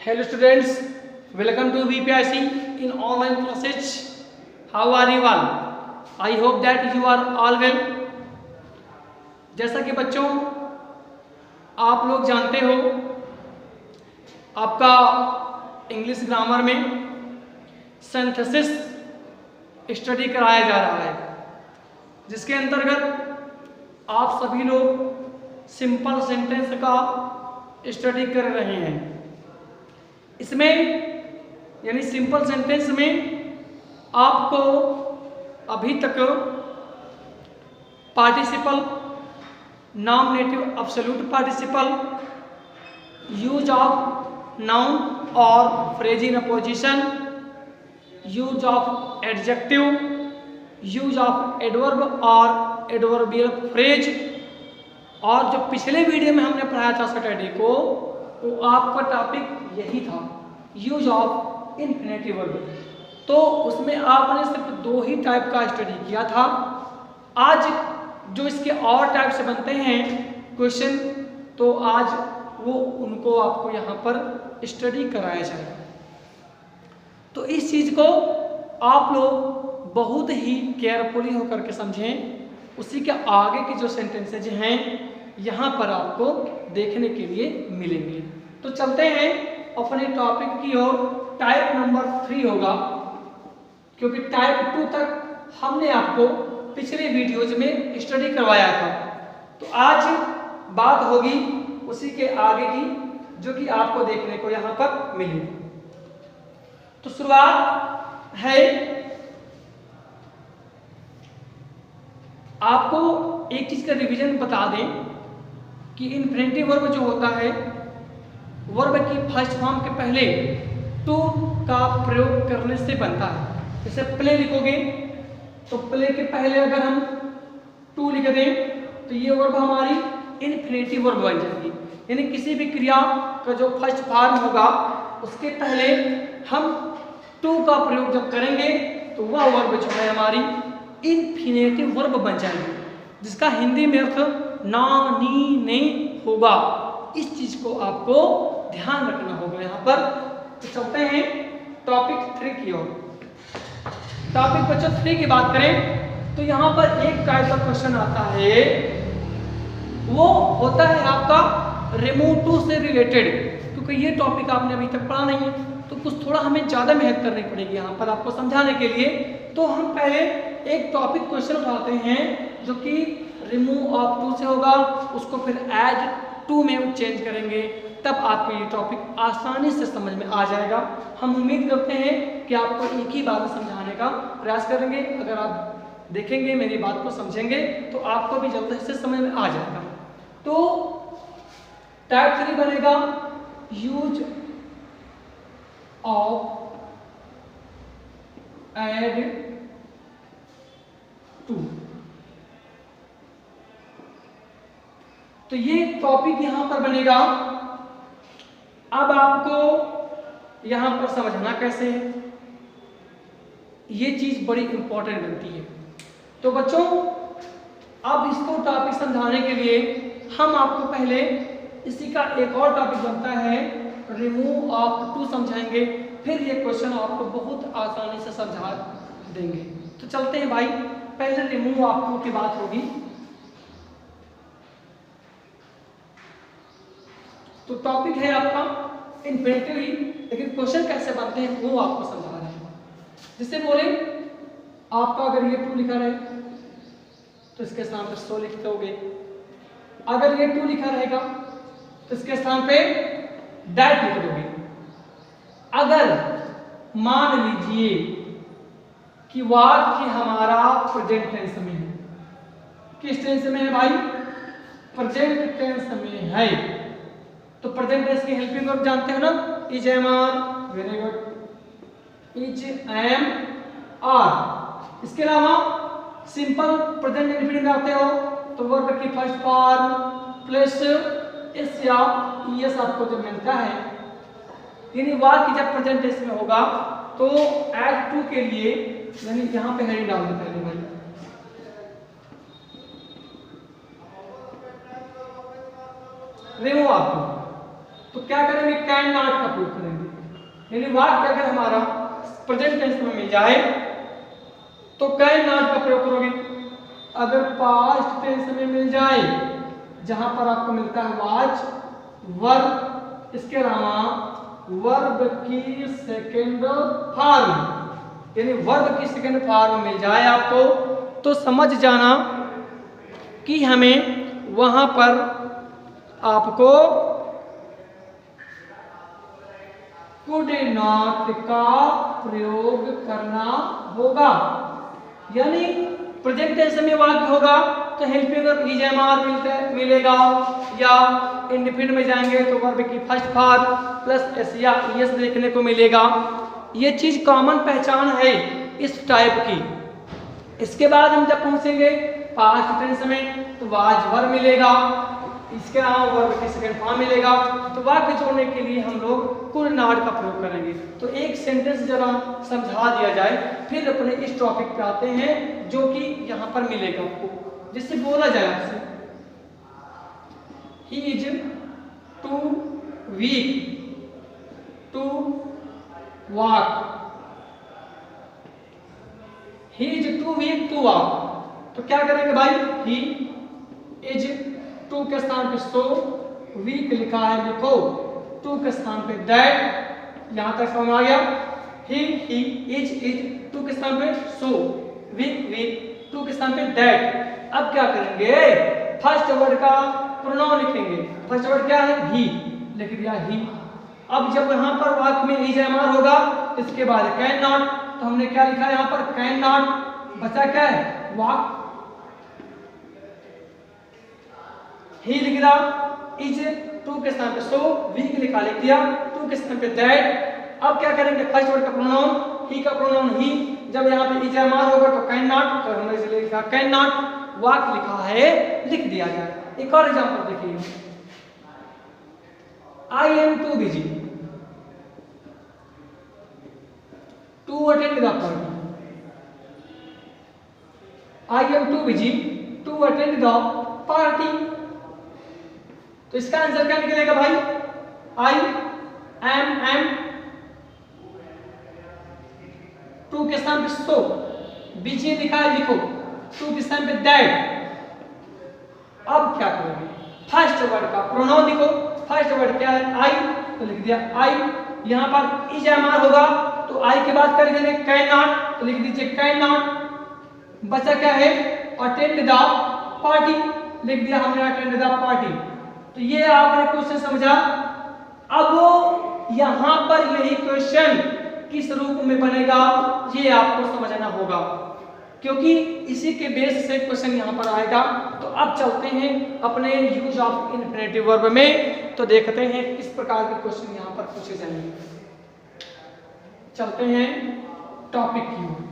Hello students, welcome to VPIC in online classes. How are you all? I hope that you are all well. जैसा कि बच्चों आप लोग जानते हो, आपका इंग्लिश ग्रामर में सिंथेसिस स्टडी कराया जा रहा है, जिसके अंतर्गत आप सभी लोग सिंपल सेंटेंस का स्टडी कर रहे हैं। इसमें यानी सिंपल सेंटेंस में आपको अभी तक participle, nominative absolute participle, use of noun और phrase in apposition, use of adjective, use of adverb और एडवर्बियल फ्रेज, और जो पिछले वीडियो में हमने पढ़ाया था सैटरडे को, वो आपका टॉपिक यही था, यूज ऑफ इन्फिनेटिव वर्ब। तो उसमें आपने सिर्फ 2 ही टाइप का स्टडी किया था। आज जो इसके और टाइप से बनते हैं क्वेश्चन, तो आज वो उनको आपको यहाँ पर स्टडी कराया जाएगा। तो इस चीज़ को आप लोग बहुत ही केयरफुली होकर के समझें। उसी के आगे की जो सेंटेंसेज हैं यहाँ पर आपको देखने के लिए मिलेंगे। तो चलते हैं अपने टॉपिक की ओर। टाइप नंबर 3 होगा, क्योंकि टाइप 2 तक हमने आपको पिछले वीडियोज में स्टडी करवाया था। तो आज बात होगी उसी के आगे की, जो कि आपको देखने को यहाँ पर मिलेगी। तो शुरुआत है, आपको एक चीज का रिवीजन बता दें कि इन्फिनेटिव वर्ब जो होता है, वर्ब की फर्स्ट फॉर्म के पहले टू का प्रयोग करने से बनता है। जैसे प्ले लिखोगे तो प्ले के पहले अगर हम टू लिख दें तो ये वर्ब हमारी इन्फिनेटिव वर्ब बन जाएगी। यानी किसी भी क्रिया का जो फर्स्ट फॉर्म होगा उसके पहले हम टू का प्रयोग जब करेंगे तो वह वर्ब जो है हमारी इन्फिनेटिव वर्ब बन जाएगी, जिसका हिंदी में अर्थ ना, नी, नहीं होगा। इस चीज को आपको ध्यान रखना होगा यहाँ पर। तो चलते हैं टॉपिक 3 की ओर। टॉपिक बच्चों 3 की बात करें तो यहाँ पर एक टाइप का क्वेश्चन आता है, वो होता है आपका रिमूव टू से रिलेटेड। क्योंकि ये टॉपिक आपने अभी तक पढ़ा नहीं है, तो कुछ थोड़ा हमें ज़्यादा मेहनत करनी पड़ेगी यहाँ पर आपको समझाने के लिए। तो हम पहले एक टॉपिक क्वेश्चन उठाते हैं जो कि रिमूव ऑफ टू से होगा, उसको फिर ऐड टू में चेंज करेंगे, तब आपको ये टॉपिक आसानी से समझ में आ जाएगा। हम उम्मीद करते हैं कि आपको एक ही बात समझाने का प्रयास करेंगे। अगर आप देखेंगे, मेरी बात को समझेंगे, तो आपको भी जल्दी से समझ में आ जाएगा। तो टाइप 3 बनेगा यूज ऑफ ऐड टू। तो ये टॉपिक यहां पर बनेगा। अब आपको यहां पर समझना कैसे है, ये चीज बड़ी इंपॉर्टेंट बनती है। तो बच्चों अब इसको टॉपिक समझाने के लिए हम आपको पहले इसी का एक और टॉपिक बनता है रिमूव ऑफ टू समझाएंगे, फिर ये क्वेश्चन आपको बहुत आसानी से समझा देंगे। तो चलते हैं भाई, पहले रिमूव ऑफ टू की बात होगी। तो टॉपिक है आपका इन्फिनेटिव ही, लेकिन क्वेश्चन कैसे बनते हैं वो आपको समझा रहे हैं। जिससे बोले आपका अगर ये 2 लिखा रहे तो इसके स्थान पर 100 लिखते होगे। अगर ये 2 लिखा रहेगा तो इसके स्थान पे दैट लिख दोगे। अगर मान लीजिए कि वाक्य हमारा प्रेजेंट टेंस में है, किस टेंस में है भाई? प्रेजेंट टेंस में है। तो प्रेजेंट टेंस की हेल्पिंग वर्ब जानते हो ना, is, am, are. Very good, is, am, are. इसके अलावा सिंपल प्रेजेंट इंडेफिनिट आते हो तो वर्ब की फर्स्ट फॉर्म प्लस एस या ईएस आपको जब मिलता है, यानी वाक्य जब प्रेजेंट टेंस में होगा तो ऐड टू के लिए यानी यहां पे हेडिंग डाल देते हैं भाई। रिमूव ऑफ टू, तो क्या करेंगे? कैन नॉट का प्रयोग करेंगे। यानी वाक्य अगर हमारा प्रेजेंट टेंस में मिल जाए तो कैन नॉट का प्रयोग करोगे। अगर पास्ट टेंस में मिल जाए जहां पर आपको मिलता है वाज, वर्ब, इसके अलावा वर्ब की सेकंड फॉर्म, यानी वर्ब की सेकंड फॉर्म मिल जाए आपको तो समझ जाना कि हमें वहां पर आपको कुड नॉट का प्रयोग करना होगा। यानी प्रेजेंट टेंस में वाक्य होगा तो helping verb is am are मिलेगा, या इंडिफिनिट में जाएंगे तो वर्ब की फर्स्ट फॉर्म प्लस एस या एस देखने को मिलेगा। ये चीज कॉमन पहचान है इस टाइप की। इसके बाद हम जब पहुंचेंगे पास्ट टेंस में तो वाज वर्ब मिलेगा, इसके अलावा वर्ब की सेकंड फॉर्म मिलेगा। तो वाक्य जोड़ने के लिए हम लोग कुड नॉट का प्रयोग करेंगे। तो एक सेंटेंस जरा समझा दिया जाए, फिर अपने इस टॉपिक पे आते हैं जो कि यहाँ पर मिलेगा आपको, जिससे बोला जाए आपसे he is too weak to walk, he is too weak to walk. तो क्या करेंगे भाई, ही इज टू के स्थान पे सो, वीक लिखा है लिखो, टू के स्थान पे दैट, यहां तक समझ आ गया। ही इज टू के स्थान पे सो, वीक टू के स्थान पे दैट। अब क्या करेंगे, फर्स्ट वर्ड का प्रोनाउन लिखेंगे। फर्स्ट वर्ड क्या है, ही, लिख दिया ही। अब जब यहां पर वाक्य में इज एम आर होगा इसके बाद कैन नॉट, तो हमने क्या लिखा यहां पर कैन नॉट, बचा क्या है वाक, ही लिख दिया, इज टू के स्थान पे सो, वीक लिखा लिख दिया, टू के स्थान पे दैट। अब क्या करेंगे, फर्स्ट वर्ड का प्रोनाउन, ही का प्रोनाउन ही, जब यहाँ पे इज एम आर होगा तो कैन नॉट, तो हमने इसलिए लिखा कैन नॉट, वाक लिखा है लिख दिया गया। एक और एग्जांपल देखिए, I am too busy to attend the party, I am too busy to attend the party. तो इसका आंसर क्या निकलेगा भाई, आई एम टू के स्थान पे सो, बिजी लिखा है लिखो, टू के स्थान पे दैट। अब क्या करोगे, फर्स्ट वर्ड का प्रोनाउन लिखो। फर्स्ट वर्ड क्या है, आई, तो लिख दिया आई। यहां पर इज एम आर होगा तो आई के बाद कर देंगे कैन नॉट, तो लिख दीजिए कैन नॉट। बचा क्या है, अटेंड द पार्टी, लिख दिया हमने अटेंड द पार्टी। तो ये आपने क्वेश्चन समझा। अब यहां पर यही क्वेश्चन किस रूप में बनेगा ये आपको समझना होगा, क्योंकि इसी के बेस से क्वेश्चन यहां पर आएगा। तो अब चलते हैं अपने यूज ऑफ इन्फिनेटिव वर्ब में, तो देखते हैं किस प्रकार के क्वेश्चन यहां पर पूछे जाएंगे। चलते हैं टॉपिक की ओर।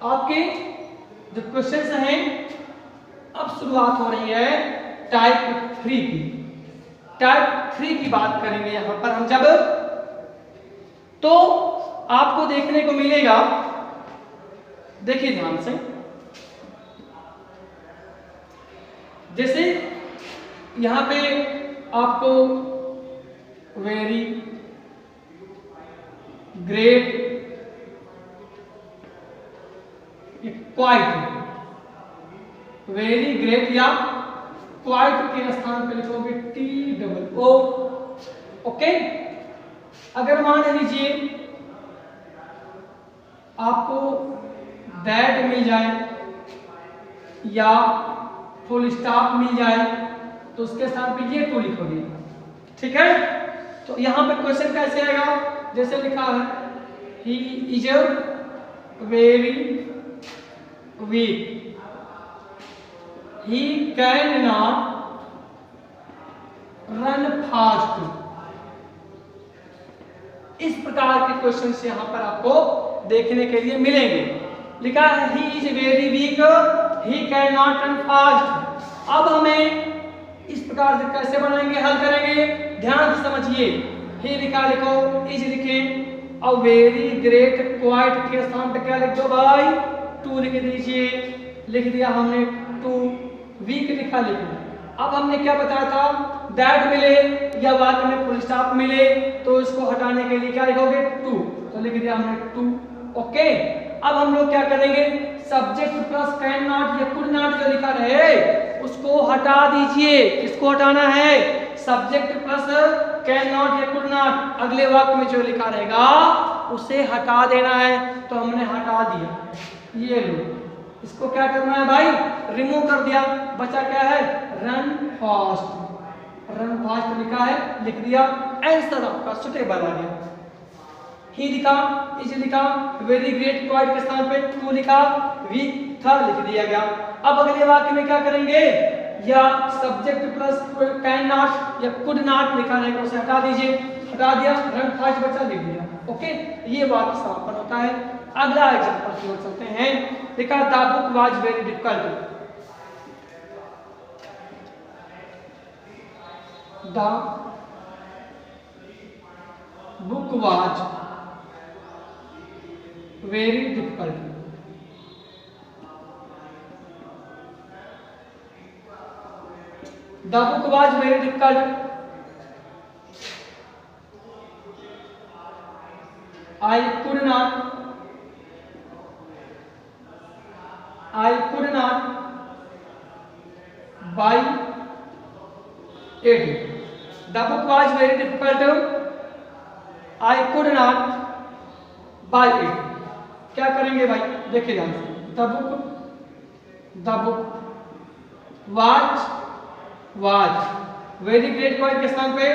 आपके जो क्वेश्चंस हैं, अब शुरुआत हो रही है टाइप 3 की। टाइप 3 की बात करेंगे यहां पर हम जब, तो आपको देखने को मिलेगा, देखिए ध्यान से, जैसे यहां पे आपको very great, quite, very great या क्वाइट के स्थान पे लिखोगे टी डबल ओ। ओके, अगर मान लीजिए आपको दैट मिल जाए या फुल स्टॉप मिल जाए तो उसके स्थान पे ये टू लिखोगे, ठीक है। तो यहां पे क्वेश्चन कैसे आएगा, जैसे लिखा है he is very weak, he cannot run fast। इस प्रकार के क्वेश्चन यहां पर आपको देखने के लिए मिलेंगे। लिखा है he is very weak, he cannot run fast। अब हमें इस प्रकार से कैसे बनाएंगे, हल करेंगे, ध्यान से समझिए। he लिखा लिखो, is लिखे, और वेरी ग्रेट क्वाइट के स्थान पे क्या लिख दो भाई, टू लिख दीजिए। लिख दिया हमने टू, वीक लिखा लिखो, अब हमने क्या बताया था, दैट मिले या वाक्य में फुल स्टॉप मिले तो इसको हटाने के लिए क्या लिखोगे, टू, तो लिख दिया हमने टू। ओके, अब हम लोग क्या करेंगे, सब्जेक्ट प्लस कैन नॉट या कुड नॉट जो लिखा रहे उसको हटा दीजिए। किसको हटाना है, सब्जेक्ट प्लस कैन नॉट या कुड नॉट, अगले वाक्य में जो लिखा रहेगा उसे हटा देना है। तो हमने हटा दिया, ये लो, इसको क्या करना है भाई, रिमूव कर दिया। बचा क्या है, रन फास्ट, रन फास्ट लिखा है, लिख दिया, आंसर आपका सुटेबल आ गया। ही लिखा, इज लिखा, वेरी ग्रेट क्वाइट के स्थान पे टू लिखा, वीक था लिख दिया गया। अब अगले वाक्य में क्या करेंगे, या सब्जेक्ट प्लस कैन नॉट या कुड नॉट लिखा रहेगा उसे हटा दीजिए, हटा दिया, रन फास्ट बचा, लिख दिया। ओके, ये वाक्य समापन होता है। अगला एग्जांपल की ओर चलते हैं। देखा, the book was very difficult, the book was very difficult, the book was very difficult, I could not buy it. The book was very difficult. I could not buy it. क्या करेंगे भाई, देखिए ध्यान से, the book was very great quite के स्थान पे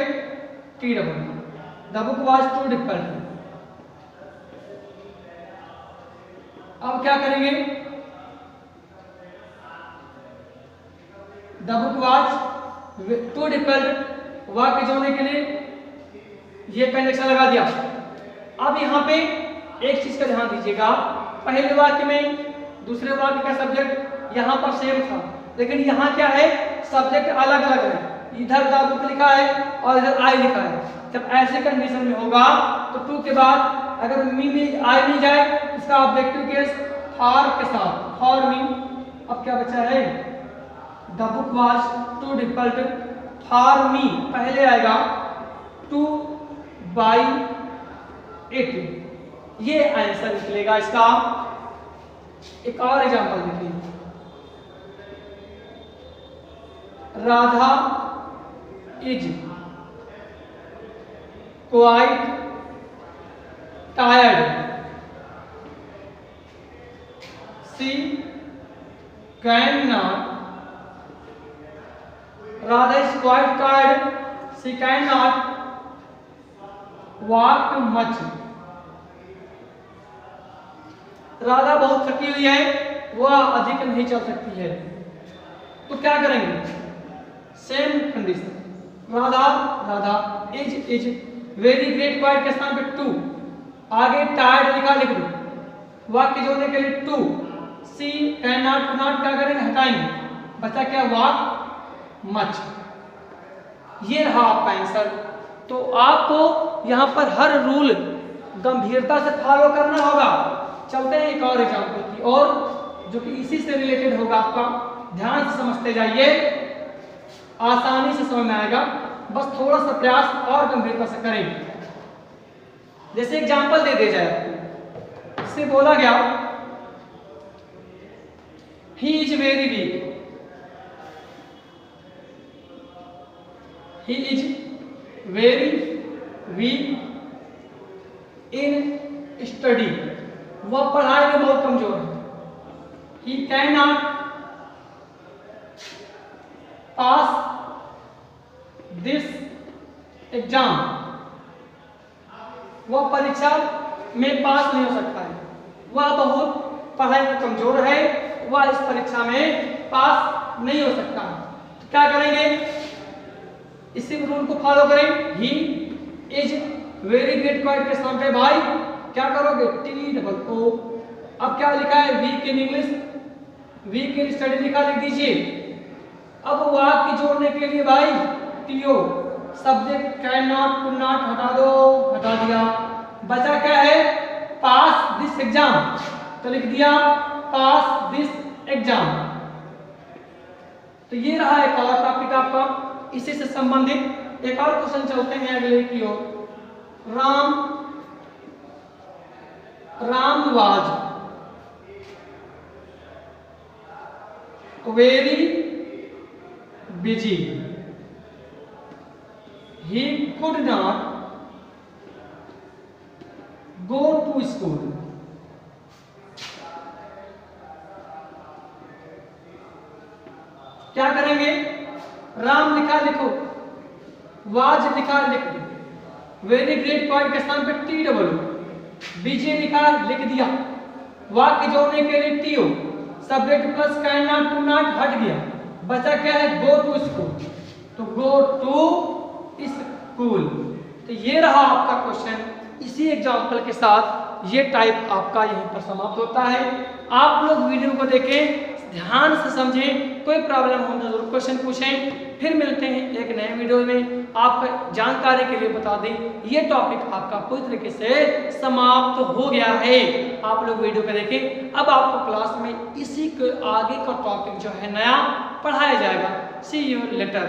T double, the book was too difficult। अब क्या करेंगे, the book was too difficult, वाक्य जोड़ने के लिए ये कंजक्शन लगा दिया। अब यहाँ पे एक चीज का ध्यान दीजिएगा, पहले वाक्य में दूसरे वाक्य का सब्जेक्ट यहाँ पर सेम था, लेकिन यहाँ क्या है, सब्जेक्ट अलग अलग है। इधर द बुक लिखा है और इधर आई लिखा है। जब ऐसे कंडीशन में होगा तो टू के बाद अगर मी में आई नहीं जाए, इसका ऑब्जेक्टिव केस फॉर के साथ, फॉर मी। अब क्या बचा है, the book was too difficult for me, पहले आएगा टू बाई इट, ये आंसर निकलेगा इसका। एक और एग्जांपल देखिए, Radha is quite tired, she can not, Radha is quite tired, she can not walk much. Radha बहुत थकी हुई है, वह अधिक नहीं चल सकती है। तो क्या करेंगे, same condition, Radha is very great quite के स्थान पे टू, आगे टायर्ड लिखा, लिख दो, वाक्य जोड़ने के लिए to, she can not, to not क्या करेंगे, हटाएंगे, बचा क्या, वॉक मच। ये रहा आपका आंसर। तो आपको यहाँ पर हर रूल गंभीरता से फॉलो करना होगा। चलते हैं एक और एग्जाम्पल की और, जो कि इसी से रिलेटेड होगा, आपका ध्यान से समझते जाइए, आसानी से समझ में आएगा, बस थोड़ा सा प्रयास और गंभीरता से करें। जैसे एग्जाम्पल दे दिया जाए, इससे बोला गया he is very weak, he is very weak in study, वह पढ़ाई में बहुत कमजोर है। He can not pass this exam, वह परीक्षा में पास नहीं हो सकता है, वह बहुत पढ़ाई में कमजोर है, वह इस परीक्षा में पास नहीं हो सकता। तो क्या करेंगे, इसी रूल को फॉलो करें, he is very great quite के स्थान पे भाई क्या करोगे, टी डबल ओ। अब क्या लिखा है, weak in English, weak in study लिखा, लिख दीजिए। अब वाक्य जोड़ने के लिए भाई T O, subject can not, could not हटा दो, हटा दिया, बचा क्या है, पास दिस एग्जाम, तो लिख दिया पास दिस एग्जाम। तो ये रहा एक और टॉपिक आपका इसी से संबंधित। एक और क्वेश्चन चलते हैं अगले की ओर। Ram was very busy, he could not go to school। क्या करेंगे? राम लिखा लिखो, वाज लिखा लिख दो, वेरी ग्रेट पॉइंट के स्थान पे टी डबल, बीजे लिखा लिख दिया, वाक्य जोड़ने के लिए T O, subject plus can not to not हट गया, बचा क्या है? Go to school. तो गो टू स्कूल। तो ये रहा आपका क्वेश्चन। इसी एग्जांपल के साथ ये टाइप आपका यहीं पर समाप्त होता है। आप लोग वीडियो को देखें, ध्यान से समझें, कोई प्रॉब्लम हो तो जरूर क्वेश्चन पूछें। फिर मिलते हैं एक नए वीडियो में। आपका जानकारी के लिए बता दें ये टॉपिक आपका पूरी तरीके से समाप्त हो गया है। आप लोग वीडियो को देखें। अब आपको क्लास में इसी के आगे का टॉपिक जो है नया पढ़ाया जाएगा। सी यू लेटर।